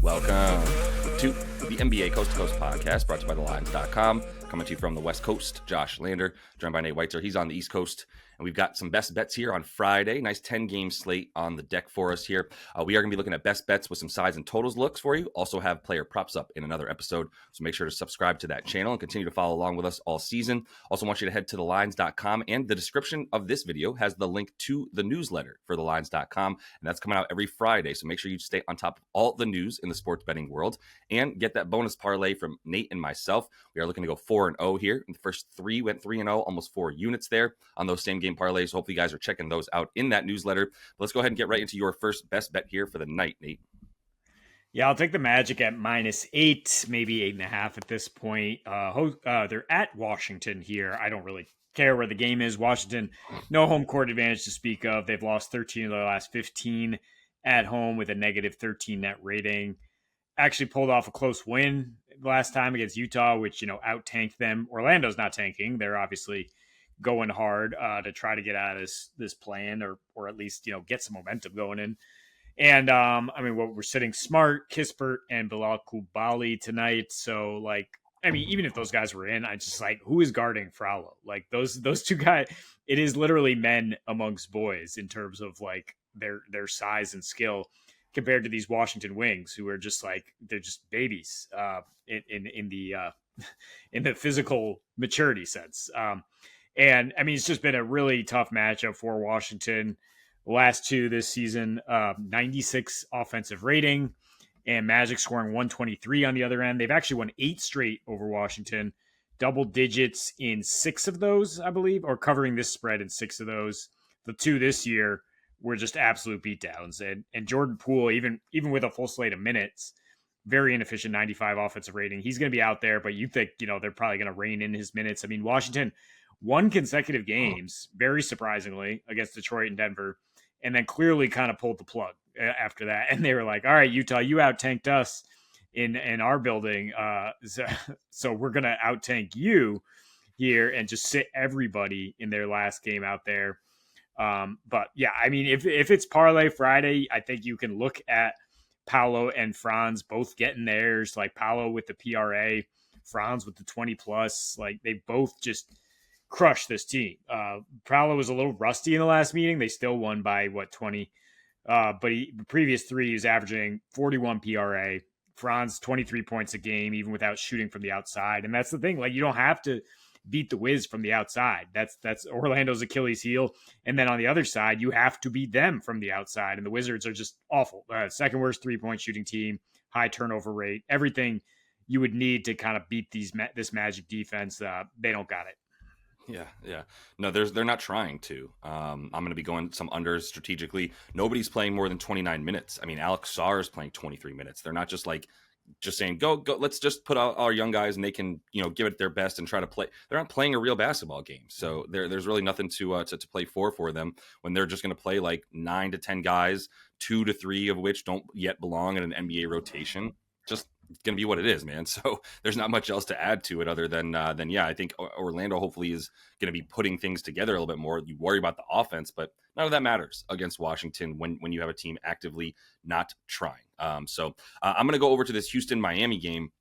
Welcome to the NBA Coast to Coast podcast brought to you by thelines.com. Coming to you from the West Coast, Josh Lander, joined by Nate Weitzer. He's on the East Coast. And we've got some best bets here on Friday. Nice 10-game slate on the deck for us here. We are going to be looking at best bets with some sides and totals looks for you. Also have player props up in another episode. So make sure to subscribe to that channel and continue to follow along with us all season. Also want you to head to thelines.com. And the description of this video has the link to the newsletter for thelines.com. And that's coming out every Friday. So make sure you stay on top of all the news in the sports betting world and get that bonus parlay from Nate and myself. We are looking to go 4-0 here. And the first three went 3-0, almost 4 units there on those same game parlays. So hopefully you guys are checking those out in that newsletter. But let's go ahead and get right into your first best bet here for the night, Nate. Yeah, I'll take the Magic at -8, maybe 8.5 at this point. They're at Washington here. I don't really care where the game is. Washington, no home court advantage to speak of. They've lost 13 of their last 15 at home with a -13 net rating. Actually pulled off a close win last time against Utah, which, out-tanked them. Orlando's not tanking. They're obviously going hard to try to get out of this plan or at least, get some momentum going in. And, we're sitting Smart, Kispert, and Bilal Coulibaly tonight. So, even if those guys were in, I just who is guarding Frollo? Those two guys, it is literally men amongst boys in terms of, their size and skill compared to these Washington wings who are just they're just babies in the physical maturity sense. It's just been a really tough matchup for Washington. The last two this season, 96 offensive rating, and Magic scoring 123 on the other end. They've actually won 8 straight over Washington, double digits in 6 of those, I believe, or covering this spread in 6 of those. The 2 this year were just absolute beatdowns. And Jordan Poole, even with a full slate of minutes, very inefficient 95 offensive rating. He's going to be out there, but you think, they're probably going to rein in his minutes. Washington won consecutive games, very surprisingly, against Detroit and Denver, and then clearly kind of pulled the plug after that. And they were like, all right, Utah, you out-tanked us in our building, so we're going to out-tank you here and just sit everybody in their last game out there. But, yeah, if it's Parlay Friday, I think you can look at Paolo and Franz both getting theirs, Paolo with the PRA, Franz with the 20+. They both just crush this team. Paolo was a little rusty in the last meeting. They still won by 20. But the previous 3 he was averaging 41 PRA. Franz 23 points a game, even without shooting from the outside. And that's the thing. You don't have to beat the Wiz from the outside. That's Orlando's Achilles heel. And then on the other side, you have to beat them from the outside. And the Wizards are just awful. Second worst 3-point shooting team, high turnover rate, everything you would need to kind of beat this Magic defense. They don't got it. Yeah. No, they're not trying to. I'm going to be going some unders strategically. Nobody's playing more than 29 minutes. Alex Sarr is playing 23 minutes. They're not just saying, go, let's just put out our young guys and they can, give it their best and try to play. They're not playing a real basketball game. So there's really nothing to play for them when they're just going to play 9 to 10 guys, 2 to 3 of which don't yet belong in an NBA rotation. Just it's going to be what it is, man. So there's not much else to add to it other than I think Orlando hopefully is going to be putting things together a little bit more. You worry about the offense, but none of that matters against Washington when you have a team actively not trying. So I'm going to go over to this Houston-Miami game.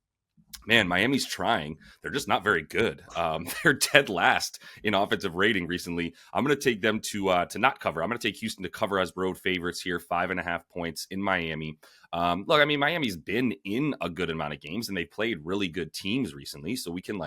Man, Miami's trying. They're just not very good. They're dead last in offensive rating recently. I'm going to take them to not cover. I'm going to take Houston to cover as road favorites here, 5.5 points in Miami. Look, Miami's been in a good amount of games, and they've played really good teams recently, so we can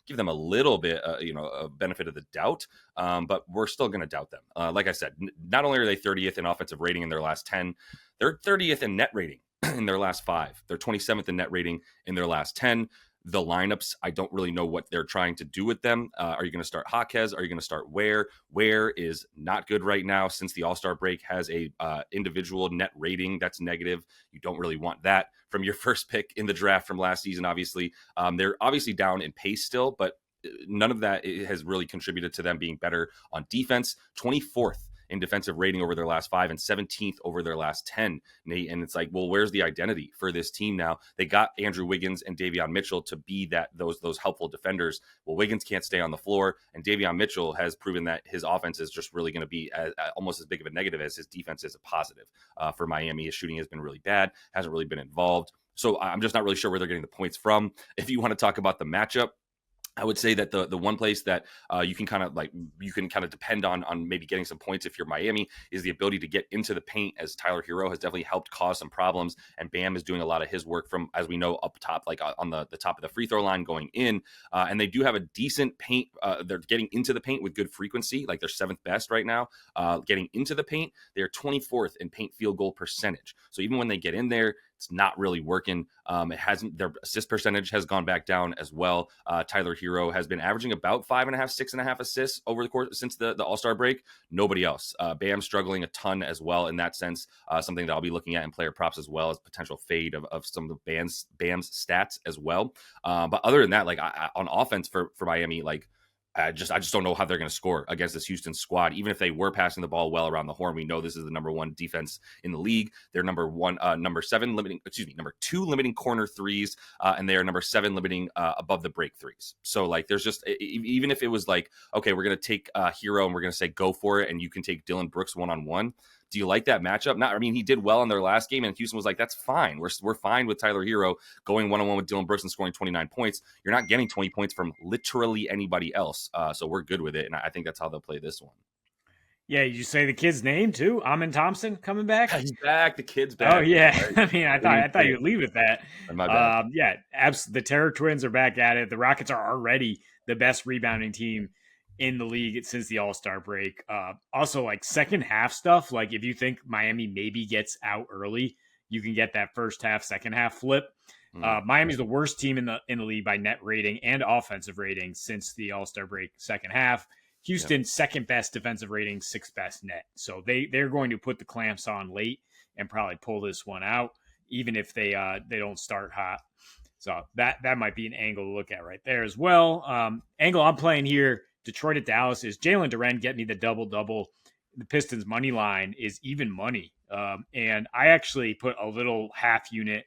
give them a little bit, a benefit of the doubt, but we're still going to doubt them. Like I said, not only are they 30th in offensive rating in their last 10, they're 30th in net rating in their last 5. They're 27th in net rating in their last 10. The lineups, I don't really know what they're trying to do with them. Are you going to start Jaquez? Are you going to start Ware? Ware is not good right now since the All-Star break, has a individual net rating that's negative. You don't really want that from your first pick in the draft from last season, obviously. They're obviously down in pace still, but none of that has really contributed to them being better on defense. 24th in defensive rating over their last 5 and 17th over their last 10, Nate. And it's well, where's the identity for this team now? They got Andrew Wiggins and Davion Mitchell to be those helpful defenders. Well, Wiggins can't stay on the floor, and Davion Mitchell has proven that his offense is just really going to be almost as big of a negative as his defense is a positive. For Miami, his shooting has been really bad, hasn't really been involved. So I'm just not really sure where they're getting the points from. If you want to talk about the matchup, I would say that the one place that you can kind of depend on maybe getting some points if you're Miami is the ability to get into the paint, as Tyler Hero has definitely helped cause some problems, and Bam is doing a lot of his work from, as we know, up top, like on the top of the free throw line going in, and they do have a decent paint. They're getting into the paint with good frequency, like they're seventh best right now. Getting into the paint, they're 24th in paint field goal percentage. So even when they get in there, it's not really working. It hasn't. Their assist percentage has gone back down as well. Tyler Hero has been averaging about 5.5, 6.5 assists over the course since the All-Star break. Nobody else. Bam struggling a ton as well in that sense. Something that I'll be looking at in player props as well as potential fade of some of Bam's stats as well. But other than that, like on offense for Miami, like I just don't know how they're going to score against this Houston squad. Even if they were passing the ball well around the horn, we know this is the number one defense in the league. They're number two limiting corner threes, and they are number 7 limiting above the break threes. So like, there's just, even if it was like, okay, we're going to take Hero and we're going to say go for it, and you can take Dylan Brooks 1-on-1. Do you like that matchup? Not, I mean, he did well in their last game, and Houston was like, that's fine. We're fine with Tyler Hero going 1-on-1 with Dylan Brooks and scoring 29 points. You're not getting 20 points from literally anybody else. So we're good with it, and I think that's how they'll play this one. Yeah, you say the kid's name too? Amin Thompson coming back? He's back. The kid's back. Oh yeah. Right. I mean, I thought you'd leave with that. My bad. Yeah, the Terror Twins are back at it. The Rockets are already the best rebounding team in the league since the All-Star break. Also, like second half stuff, like if you think Miami maybe gets out early, you can get that first half, second half flip. Miami's the worst team in the league by net rating and offensive rating since the All-Star break second half. Houston, second best defensive rating, sixth best net. So they're going to put the clamps on late and probably pull this one out, even if they don't start hot. So that might be an angle to look at right there as well. Angle I'm playing here, Detroit at Dallas, is Jalen Duren get me the double-double. The Pistons money line is even money. And I actually put a little half unit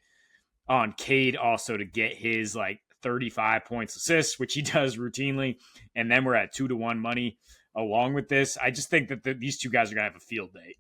on Cade also to get his like 35 points assists, which he does routinely. And then we're at 2-1 money along with this. I just think that these two guys are going to have a field day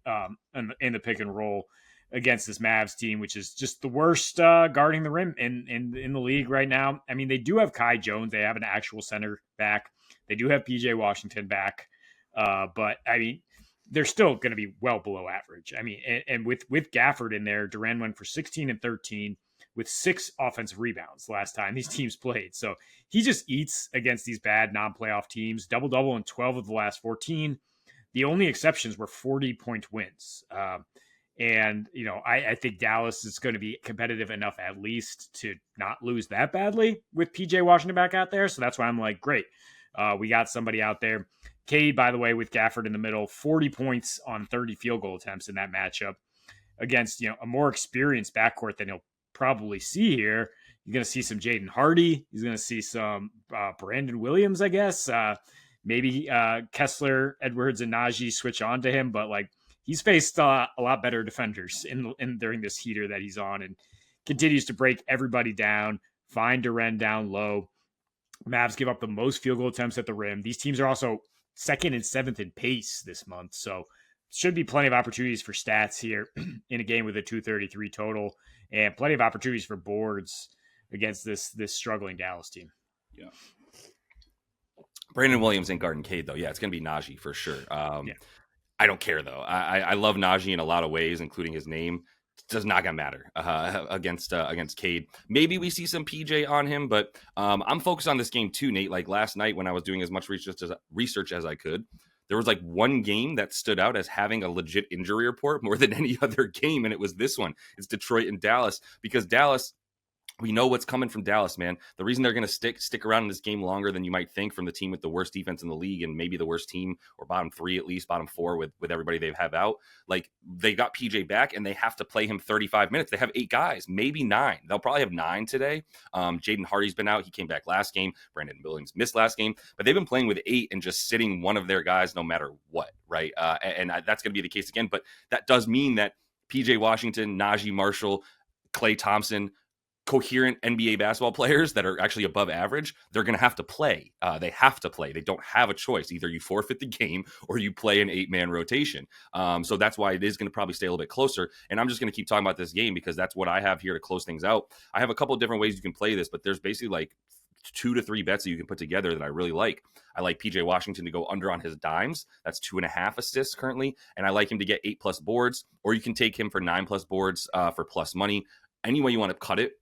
in the pick and roll against this Mavs team, which is just the worst guarding the rim in the league right now. I mean, they do have Kai Jones. They have an actual center back. They do have PJ Washington back. But I mean, they're still going to be well below average. I mean, and with Gafford in there, Duren went for 16 and 13 with 6 offensive rebounds last time these teams played. So he just eats against these bad non-playoff teams. Double-double in 12 of the last 14. The only exceptions were 40-point wins. And, you know, I think Dallas is going to be competitive enough at least to not lose that badly with PJ Washington back out there. So that's why I'm like, great. We got somebody out there. Cade, by the way, with Gafford in the middle, 40 points on 30 field goal attempts in that matchup against, you know, a more experienced backcourt than he'll probably see here. You're going to see some Jaden Hardy. He's going to see some Brandon Williams, I guess. Maybe Kessler, Edwards, and Najee switch on to him, but like he's faced a lot better defenders in during this heater that he's on, and continues to break everybody down, find Duren down low. Mavs give up the most field goal attempts at the rim. These teams are also 2nd and 7th in pace this month, so should be plenty of opportunities for stats here in a game with a 233 total, and plenty of opportunities for boards against this struggling Dallas team. Yeah. Brandon Williams ain't guarding Cade, though. Yeah, it's going to be Najee for sure. I don't care, though. I love Najee in a lot of ways, including his name. It does not going to matter against Cade. Maybe we see some PJ on him, but I'm focused on this game too, Nate. Like last night when I was doing as much research as I could, there was like one game that stood out as having a legit injury report more than any other game, and it was this one. It's Detroit and Dallas, because Dallas, we know what's coming from Dallas, man. The reason they're going to stick around in this game longer than you might think from the team with the worst defense in the league, and maybe the worst team, or bottom 3 at least, bottom 4 with everybody they have out. Like, they got PJ back, and they have to play him 35 minutes. They have 8 guys, maybe 9. They'll probably have 9 today. Jaden Hardy's been out. He came back last game. Brandon Williams missed last game. But they've been playing with 8 and just sitting one of their guys no matter what, right? And that's going to be the case again. But that does mean that PJ Washington, Najee Marshall, Klay Thompson, coherent NBA basketball players that are actually above average, they're going to have to play. They have to play. They don't have a choice. Either you forfeit the game or you play an 8-man rotation. So that's why it is going to probably stay a little bit closer. And I'm just going to keep talking about this game because that's what I have here to close things out. I have a couple of different ways you can play this, but there's basically like 2 to 3 bets that you can put together that I really like. I like PJ Washington to go under on his dimes. That's 2.5 assists currently. And I like him to get 8+ boards, or you can take him for 9+ boards for plus money. Any way you want to cut it.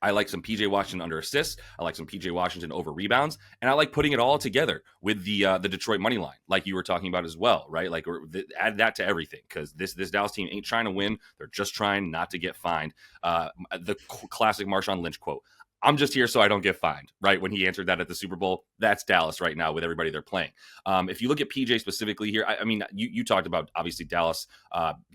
I like some PJ Washington under assists. I like some PJ Washington over rebounds, and I like putting it all together with the Detroit money line, like you were talking about as well, right? Like add that to everything because this Dallas team ain't trying to win; they're just trying not to get fined. The classic Marshawn Lynch quote: "I'm just here so I don't get fined." Right when he answered that at the Super Bowl, that's Dallas right now with everybody they're playing. If you look at PJ specifically here, I mean, you talked about obviously Dallas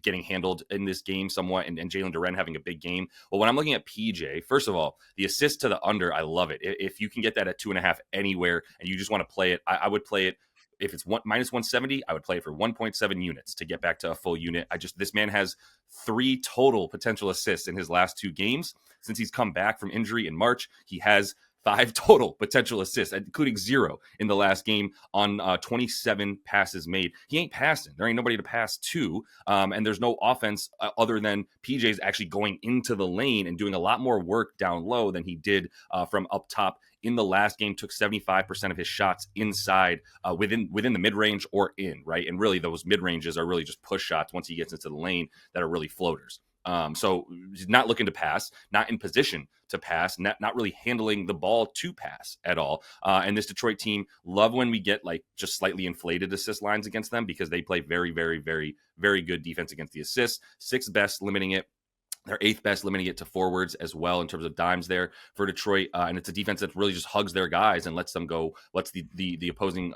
getting handled in this game somewhat, and Jalen Duren having a big game. Well, when I'm looking at PJ, first of all, the assist to the under, I love it. If you can get that at 2.5 anywhere, and you just want to play it, I would play it. If it's minus 170, I would play it for 1.7 units to get back to a full unit. This man has 3 total potential assists in his last 2 games. Since he's come back from injury in March, he has 5 total potential assists, including 0 in the last game on 27 passes made. He ain't passing. There ain't nobody to pass to, and there's no offense other than PJ's actually going into the lane and doing a lot more work down low than he did from up top. In the last game, took 75% of his shots inside within the mid-range or in, right? And really those mid-ranges are really just push shots once he gets into the lane that are really floaters. So he's not looking to pass, not in position to pass, not really handling the ball to pass at all. And this Detroit team love when we get like just slightly inflated assist lines against them because they play very, very, very, very good defense against the assists. 6th best, limiting it. They're 8th best, limiting it to forwards as well in terms of dimes there for Detroit. And it's a defense that really just hugs their guys and lets them go, lets the opposing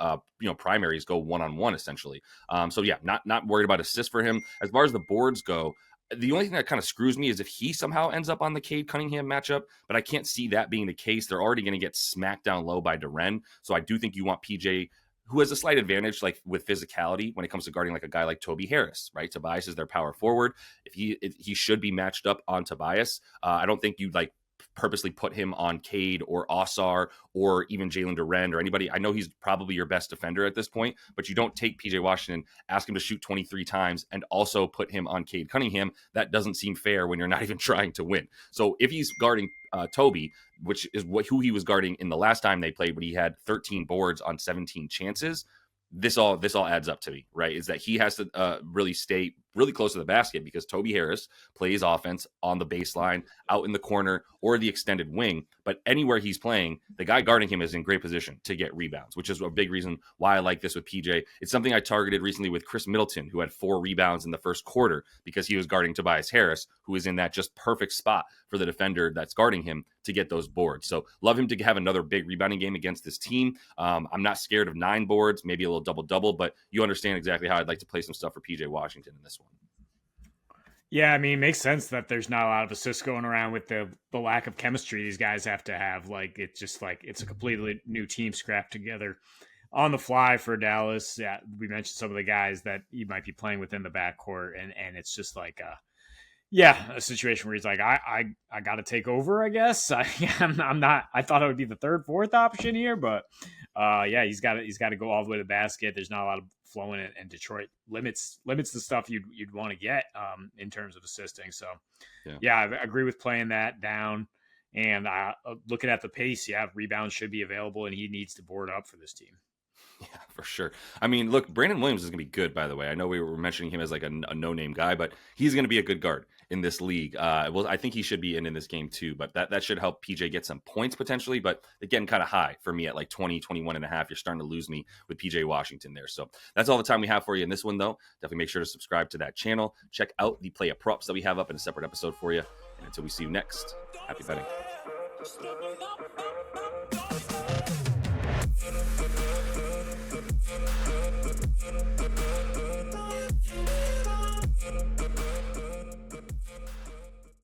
primaries go one-on-one essentially. So yeah, not worried about assists for him. As far as the boards go, the only thing that kind of screws me is if he somehow ends up on the Cade Cunningham matchup, but I can't see that being the case. They're already going to get smacked down low by Duren. So I do think you want PJ, who has a slight advantage like with physicality when it comes to guarding like a guy like Toby Harris, right? Tobias is their power forward. If he should be matched up on Tobias, I don't think you'd like purposely put him on Cade or Osar or even Jalen Duren or anybody. I know he's probably your best defender at this point, but you don't take PJ Washington, ask him to shoot 23 times, and also put him on Cade Cunningham. That doesn't seem fair when you're not even trying to win. So if he's guarding Toby, which is who he was guarding in the last time they played, when he had 13 boards on 17 chances, this all adds up to me, right? Is that he has to really stay really close to the basket because Toby Harris plays offense on the baseline, out in the corner, or the extended wing. But anywhere he's playing, the guy guarding him is in great position to get rebounds, which is a big reason why I like this with PJ. It's something I targeted recently with Chris Middleton, who had 4 rebounds in the first quarter because he was guarding Tobias Harris, who is in that just perfect spot for the defender that's guarding him to get those boards. So love him to have another big rebounding game against this team. I'm not scared of 9 boards, maybe a little double-double, but you understand exactly how I'd like to play some stuff for PJ Washington in this one. Yeah, I mean, it makes sense that there's not a lot of assists going around with the lack of chemistry these guys have to have. Like, it's just like it's a completely new team scrapped together on the fly for Dallas. Yeah, we mentioned some of the guys that you might be playing within the backcourt, and it's just like a situation where he's like, I got to take over, I guess. I'm not. I thought it would be the 3rd, 4th option here, but yeah, he's got to go all the way to the basket. There's not a lot of flowing, and Detroit limits the stuff you'd want to get in terms of assisting. So yeah, I agree with playing that down. And looking at the pace, yeah, rebounds should be available, and he needs to board up for this team. Yeah, for sure. I mean, look, Brandon Williams is going to be good, by the way. I know we were mentioning him as like a no-name guy, but he's going to be a good guard in this league. Well, I think he should be in this game too, but that should help PJ get some points potentially, but they're getting kind of high for me at like 20, 21 and a half. You're starting to lose me with PJ Washington there. So that's all the time we have for you in this one, though. Definitely make sure to subscribe to that channel. Check out the play of props that we have up in a separate episode for you. And until we see you next, happy betting.